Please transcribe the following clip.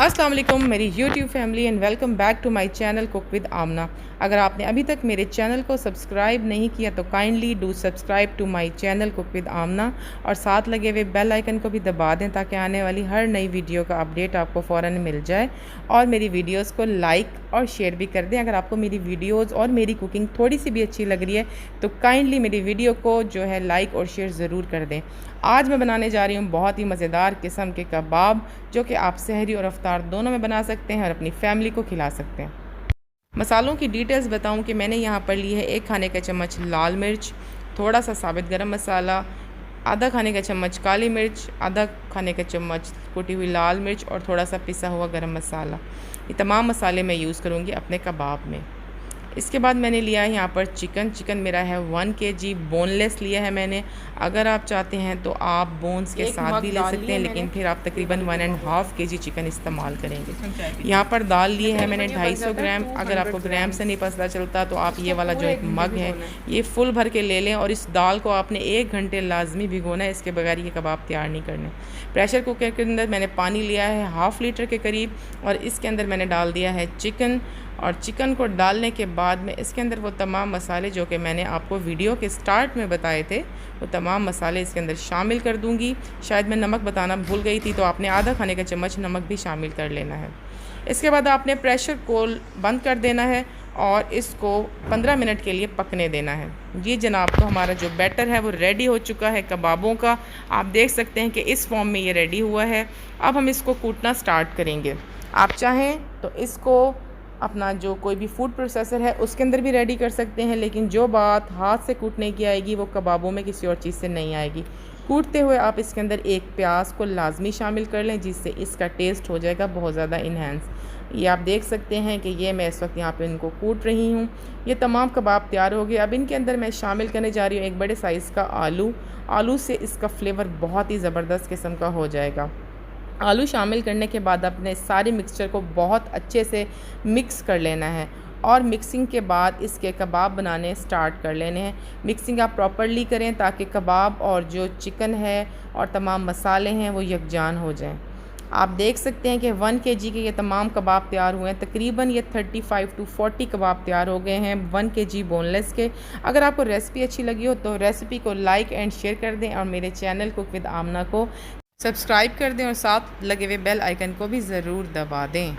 अस्सलाम वालेकुम मेरी YouTube family and welcome back to my channel cook with Amna. अगर आपने अभी तक मेरे चैनल को सब्सक्राइब नहीं किया तो kindly do subscribe to my channel cook with Amna और साथ लगे हुए बेल आइकन को भी दबा दें ताकि आने वाली हर नई वीडियो का अपडेट आपको फ़ौरन मिल जाए। और मेरी वीडियोस को लाइक और शेयर भी कर दें। अगर आपको मेरी वीडियोस और मेरी कुकिंग थोड़ी सी भी अच्छी लग रही है तो काइंडली मेरी वीडियो को जो है लाइक और शेयर ज़रूर कर दें। आज मैं बनाने जा रही हूँ बहुत ही मज़ेदार किस्म के कबाब जो कि आप सहरी और अफ्तार दोनों में बना सकते हैं और अपनी फैमिली को खिला सकते हैं। मसालों की डिटेल्स बताऊं कि मैंने यहाँ पर ली है 1 खाने का चम्मच लाल मिर्च, थोड़ा सा साबित गरम मसाला, आधा खाने का चम्मच काली मिर्च, आधा खाने का चम्मच कुटी हुई लाल मिर्च और थोड़ा सा पिसा हुआ गरम मसाला। ये तमाम मसाले मैं यूज़ करूँगी अपने कबाब में। इसके बाद मैंने लिया है यहाँ पर चिकन मेरा है 1 kg बोनलेस लिया है मैंने। अगर आप चाहते हैं तो आप बोन्स के साथ भी ले सकते हैं, लेकिन फिर आप तकरीबन 1.5 kg चिकन इस्तेमाल करेंगे। यहाँ पर दाल लिए है मैंने 250 ग्राम। अगर आपको ग्राम से नहीं पता चलता तो आप ये वाला जो एक मग है ये फुल भर के ले लें और इस दाल को आपने 1 घंटे लाजमी भिगोना है, इसके बगैर ये कबाब तैयार नहीं करने। प्रेशर कुकर के अंदर मैंने पानी लिया है 1/2 लीटर के करीब और इसके अंदर मैंने डाल दिया है चिकन। और चिकन को डालने के बाद में इसके अंदर वो तमाम मसाले जो कि मैंने आपको वीडियो के स्टार्ट में बताए थे वो तमाम मसाले इसके अंदर शामिल कर दूंगी। शायद मैं नमक बताना भूल गई थी तो आपने आधा खाने का चम्मच नमक भी शामिल कर लेना है। इसके बाद आपने प्रेशर को बंद कर देना है और इसको 15 मिनट के लिए पकने देना है। ये जनाब तो हमारा जो बैटर है वो रेडी हो चुका है कबाबों का। आप देख सकते हैं कि इस फॉर्म में ये रेडी हुआ है। अब हम इसको कूटना स्टार्ट करेंगे। आप चाहें तो इसको अपना जो कोई भी फूड प्रोसेसर है उसके अंदर भी रेडी कर सकते हैं, लेकिन जो बात हाथ से कूटने की आएगी वो कबाबों में किसी और चीज़ से नहीं आएगी। कूटते हुए आप इसके अंदर एक प्याज को लाजमी शामिल कर लें जिससे इसका टेस्ट हो जाएगा बहुत ज़्यादा इन्हेंस। ये आप देख सकते हैं कि ये मैं इस वक्त यहाँ पे इनको कूट रही हूँ। ये तमाम कबाब तैयार हो गए। अब इनके अंदर मैं शामिल करने जा रही हूँ एक बड़े साइज़ का आलू से इसका फ्लेवर बहुत ही ज़बरदस्त किस्म का हो जाएगा। आलू शामिल करने के बाद अपने सारे मिक्सचर को बहुत अच्छे से मिक्स कर लेना है और मिक्सिंग के बाद इसके कबाब बनाने स्टार्ट कर लेने हैं। मिक्सिंग आप प्रॉपरली करें ताकि कबाब और जो चिकन है और तमाम मसाले हैं वो यकजान हो जाएं। आप देख सकते हैं कि 1 kg के ये तमाम कबाब तैयार हुए हैं। तकरीबन ये 35 to 40 कबाब तैयार हो गए हैं 1 kg बोनलेस के। अगर आपको रेसिपी अच्छी लगी हो तो रेसिपी को लाइक एंड शेयर कर दें और मेरे चैनल कुक विद आमना को सब्सक्राइब कर दें और साथ लगे हुए बेल आइकन को भी ज़रूर दबा दें।